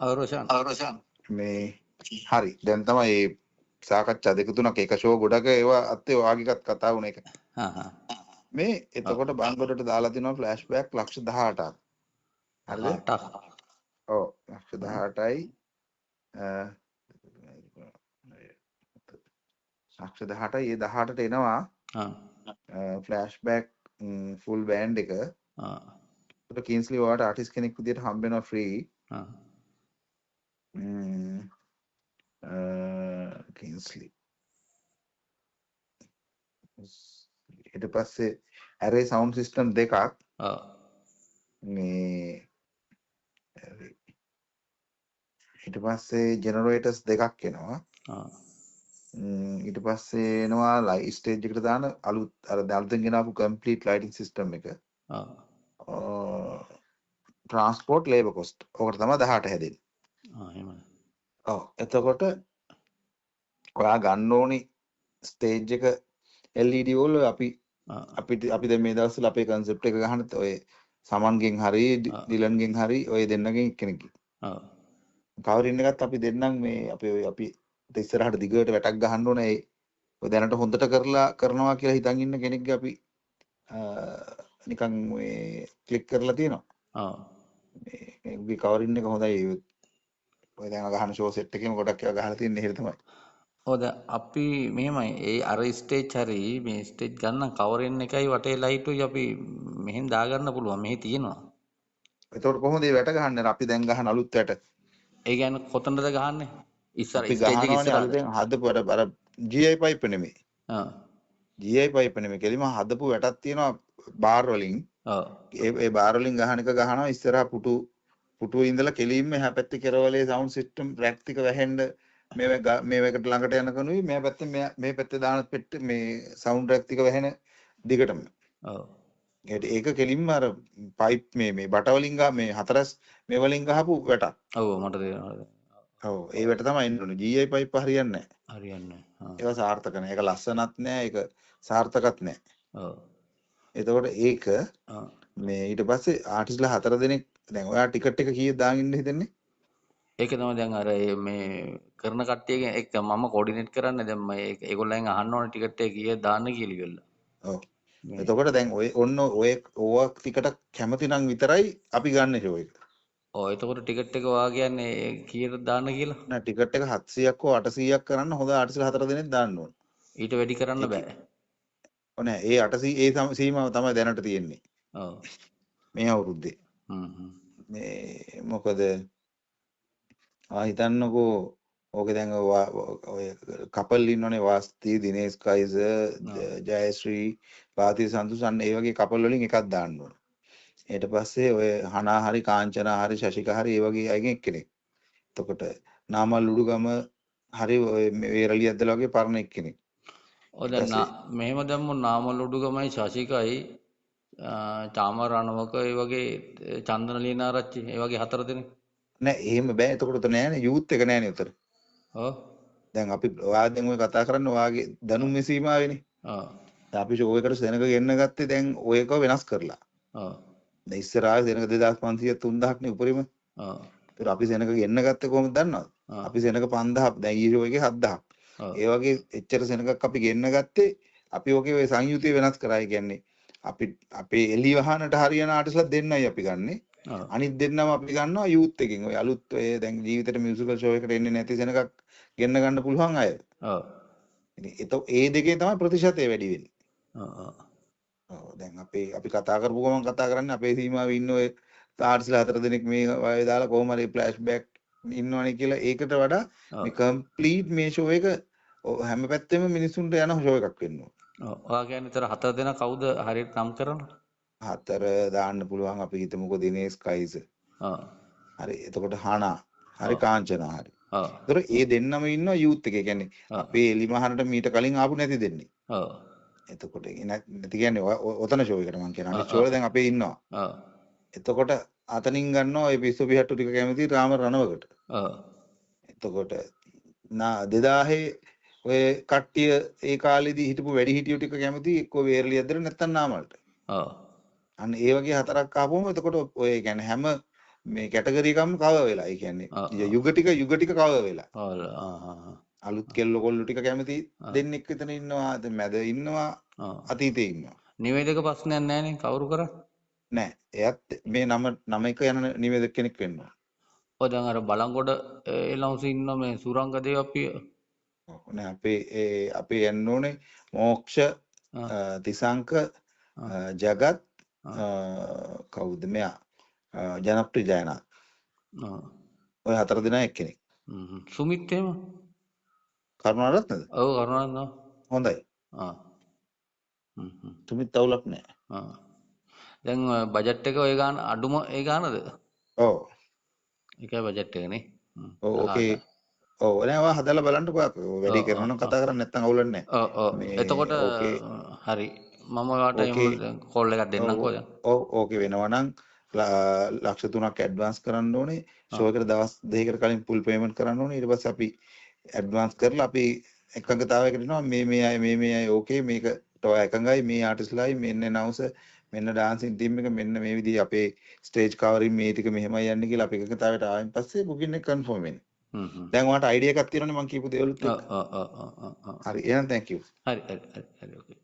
අවරෝෂන් මේ හරි දැන් තමයි මේ සාකච්ඡා දෙක තුනක් එක ෂෝ ගොඩක ඒවා අත්තේ ඔයාගේකත් කතා වුණ එක. මේ එතකොට බංගොඩට දාලා තිනවා ෆ්ලෑෂ්බැක් ලක්ෂ 18ක්. හරිද? ඔව් ලක්ෂ 18යි ලක්ෂ 18යි ඒ 18ට එනවා ෆ්ලෑෂ්බැක් ෆුල් බෑන්ඩ් එක. ඒක කින්ස්ලි ඔයාලට ආටිස්ට් කෙනෙක් විදියට හම්බ වෙනවා ෆ්‍රී. කින්ස්ලි ඊට පස්සේ ඇරේ සවුන්ඩ් සිස්ටම් දෙකක් මේ ඊට පස්සේ ජෙනරේටර්ස් දෙකක් එනවා. ඊට පස්සේ එනවා ලයිට් ස්ටේජ් එකට දාන අලුත් අර දැල්තෙන් ගෙනාවු කම්ප්ලීට් ලයිටින් සිස්ටම් එක. Transport labour cost. ඔකට තමයි 18 හැදෙන්නේ. ඔව් එතකොට ඔයා ගන්න ඕනි ස්ටේජ් එක LED වල අපි දැන් මේ දවස්වල අපේ concept එක ගහන ඔය සමන්ගෙන් හරි ඩිලන්ගෙන් හරි ඔය දෙන්නගෙන් එක්කෙනෙක්ගේ. කවරින් එකත් අපි දෙන්නම් මේ අපි ඉස්සරහට දිගට වැටක් ගහන්න ඕනේ. ඔය දැනට හොඳට කරනවා කියලා හිතන් ඉන්න කෙනෙක්ගේ අපි නිකන් මේ ක්ලික් කරලා තියෙනවා. මේ කවරින් එක හොඳයි. ඔය දැන් ගහන ෂෝ සෙට් එකේම ගොඩක් ඒවා ගහලා තියෙන හේර තමයි. ඔව් දැන් අපි මෙහෙමයි ඒ අර ස්ටේජ් හරි මේ ස්ටේජ් ගන්න කවරින් එකයි වටේ ලයිටුයි අපි මෙහෙන් දාගන්න පුළුවන්. මෙහි තියෙනවා. එතකොට කොහොමද මේ වැට ගහන්නේ? අපි දැන් ගහන අලුත් වැට. ඒ කියන්නේ කොතනද ගහන්නේ? ඉස්සර අපි ස්ටේජ් එක ගහනවානේ ඉස්සරහද? අලුතෙන් හදපු අර GI පයිප් නෙමෙයි. GI පයිප් නෙමෙයි. කෙලිම හදපු වැටක් තියෙනවා බාර් වලින්. ඒ බාර් වලින් ගහන එක ගහනවා ඉස්සරහා පුටුවේ ඉඳලා කෙලින්ම එහා පැත්තේ කෙරවලේ සවුන්ඩ් සිස්ටම් රැක් ටික වැහෙන්න මේකට ළඟට යනකනුයි මේ පැත්තේ මේ පැත්තේ දාන පෙට්ට මේ සවුන්ඩ් රැක් ටික වැහෙන දිගටම. ඒක කෙලින්ම අර පයිප් මේ බට වලින් ගහ මේ හතරස් මේ වලින් ගහපු වැටක්. ඔව් මට තේරෙනවා. ඔව් ඒ වැට තමයි එන්න ඕනේ. GI පයිප් හරියන්නේ නැහැ. හරියන්නේ නැහැ. ඒක සාර්ථක නැහැ. ඒක ලස්සනත් නැහැ. ඒක සාර්ථකත් නැහැ. ඔව්. එතකොට ඒක මේ ඊට පස්සේ ආටිස්ලා 4 දෙනෙක් දැන් ඔයා ටිකට් එක කීයද දාගෙන ඉන්න හිතන්නේ? ඒක තමයි දැන් අර මේ කරන කට්ටියගෙන් එක්ක මම කෝඩිනේට් කරන්නේ දැන් මම ඒගොල්ලන් අහන්න ඕනේ ටිකට් එක කීයද දාන්න කියලා ඉවරලා. ඔව්. එතකොට දැන් ඔන්න ඕවා ටිකට කැමති නම් විතරයි අපි ගන්න ෂෝ එක. ඔව් එතකොට ටිකට් එක ඔයා කියන්නේ කීයද දාන්න කියලා? නෑ ටිකට් එක 700ක් හෝ 800ක් කරන්න හොඳ ආටිස්ලා 4 දෙනෙක් දාන්න ඕන. ඊට වැඩි කරන්න බෑ. ඔව් නෑ ඒ 800 ඒ සීමාව තමයි දැනට තියෙන්නේ. ඔව්. මේ අවුරුද්දේ. මේ මොකද හිතන්නකෝ ඕකේ දැන් ඔය කපල් ඉන්නෝනේ වාස්ති දිනේෂ් කයිසර් ජයශ්‍රී පාති සන්තුසන් ඒ වගේ කපල් වලින් එකක් දාන්න ඕන. ඊට පස්සේ ඔය හනා හරි කාංචනා හරි ශශිකා හරි ඒ වගේ අයගෙන් එක්කෙනෙක්. එතකොට නාමල් උඩුගම හරි ඔය වේරළි ඇද්දලා වගේ පරණ එක්කෙනෙක්. ඔය දැන් මෙහෙම දැම්මොත් නාමල් උඩුගමයි ශශිකයි චාමර රණවක ඒ වගේ චන්දන ලියනාරච්චි ඒ වගේ 4 දෙනෙක්. නෑ එහෙම බෑ. එතකොට උතන නෑනේ යූත් එක නෑනේ උතන. ඔව්. දැන් අපි ඔයා දැන් ඔය කතා කරන්නේ ඔයාගේ දැනුමේ සීමාවෙනේ. ඔව්. අපි ෂෝ එකට සෙනග ගෙන්න ගත්තේ දැන් ඔයක වෙනස් කරලා. ඔව්. දැන් ඉස්සරහා සෙනග 2500 3000ක් නේ උපරිම. ඔව්. ඒතර අපි සෙනග ගෙන්න ගත්තේ කොහොමද දන්නවද? අපි සෙනග 5000ක් දැන් ඊ ෂෝ එකේ 7000ක්. ඒ වගේ එච්චර සෙනගක් අපි ගෙන්න ගත්තේ අපි ඔකේ ඔය සංයුතිය වෙනස් කරා. ඒ කියන්නේ අපි අපේ එළි වහනට හරියන ආටිස්ලා දෙන්නයි අපි ගන්නෙ. අනිත් දෙන්නම අපි ගන්නවා යූත් එකෙන්. ඔය අලුත් ඔය දැන් ජීවිතේට මියුසිකල් ෂෝ එකට එන්නේ නැති සෙනගක් ගෙන්න ගන්න පුළුවන් අය. ඔව්. ඉතින් ඒ දෙකේ තමයි ප්‍රතිශතය වැඩි වෙන්නේ. ඔව් දැන් අපි කතා කරපු ගමන් කතා කරන්නේ අපේ සීමාවේ ඉන්න ඔය ආර්ට්ස්ලා 4 දෙනෙක් මේ වගේ දාලා කොහොම හරි ෆ්ලෑෂ්බැක් ඉන්නවනේ කියලා ඒකට වඩා මේ කම්ප්ලීට් මේ ෂෝ එක හැම පැත්තෙම මිනිසුන්ට යන ෂෝ එකක් වෙන්න ඕන. ඔව්. ඔයා කියන්නේ තර 4 දෙනා කවුද හරියට නම් කරන්නේ? 4 දාන්න පුළුවන් අපි හිතමුකෝ දිනේෂ් කයිස. හරි එතකොට හනා හරි කාංචනා හරි. ඒතර ඒ දෙන්නම ඉන්නවා යූත් එකේ. කියන්නේ අපේ එලිමහනට මීට කලින් ආපු නැති දෙන්නේ. එතකොට නැති කියන්නේ ඔතන ෂෝ එකට මම කියන්නේ. අනිත් ෂෝ දැන් අපේ ඉන්නවා. එතකොට අතනින් ගන්නවා ඔය පිස්සු පිහට්ටු ටික කැමති රාම රණවකට. එතකොට 2000 ඔය කට්ටිය ඒ කාලේදී හිටපු වැඩි හිටියෝ ටික කැමති එක්ක වේරළි ඇද්දට නැත්තම් නාමල්ට. අන්න ඒ වගේ 4ක් ආපුවම එතකොට ඔය කියන්නේ හැම මේ කැටගරි එකම කවර් වෙලා. ඒ කියන්නේ යුග ටික කවර් වෙලා. අලුත් කෙල්ල කොල්ල ටික කැමති දෙන්නෙක් විතර ඉන්නවා. මැද ඉන්නවා. අතීතේ ඉන්නවා. නිවේදක ප්‍රශ්නයක් නැහැ නේ කවුරු කරා? නෑ. එයත් මේ නම එක යන නිවේදක කෙනෙක් වෙනවා. ඔය දැන් අර බලංගොඩ එළවුසි ඉන්න මේ සුරංග දේවප්පිය. නෑ අපේ යන්න ඕනේ මෝක්ෂ තිසංක ජගත් කවුද මෙයා ජනප්‍රිය ජයනාත්. ඔය 4 දෙනා එක්කෙනෙක්. සුමිත් එහෙම? කරුණාරත්නද? ඔව් කරුණාරත්න. හොඳයි. සුමිත් අවුලක් නෑ. දැන් බජට් එක ඔය ගාන අඩුම ඒ ගානද? ඔව්. ඒකයි බජට් එක නේ. ඔව් ඕකේ. ඔව් නෑ ඔයා හදලා බලන්නකෝ අපේ. වැඩි කරනවා නම් කතා කරන්න නැත්නම් අවුලක් නෑ. ඔව් එතකොට හරි. මම ඔයාලට එහෙම කෝල් එකක් දෙන්නම්කෝ දැන්. ඔව් ඕකේ වෙනවා නම් ලක්ෂ 3ක් ඇඩ්වාන්ස් කරන්න ඕනේ. ෂෝ එකට දවස් 2කට කලින් ෆුල් පේමන්ට් කරන්න ඕනේ. ඊට පස්සේ අපි ඇඩ්වාන්ස් කරලා අපි එකඟතාවයකට එනවා මේ අය ඕකේ මේකට ඔය එකඟයි මේ ආටිස්ට්ලායි මෙන්න නවුස මෙන්න ඩාන්සින් ටීම් එක මෙන්න මේ විදිහේ අපේ ස්ටේජ් කවරින් මේ ටික මෙහෙමයි යන්නේ කියලා අපි එකඟතාවයට ආවෙන් පස්සේ බුකින් එක කන්ෆර්ම් වෙන්නේ. දැන් ඔයාලට අයිඩියා එකක් තියෙනවනේ මම කියපු දේවලුත් එක්ක. හරි එහෙනම් thank you. හරි ඕකේ.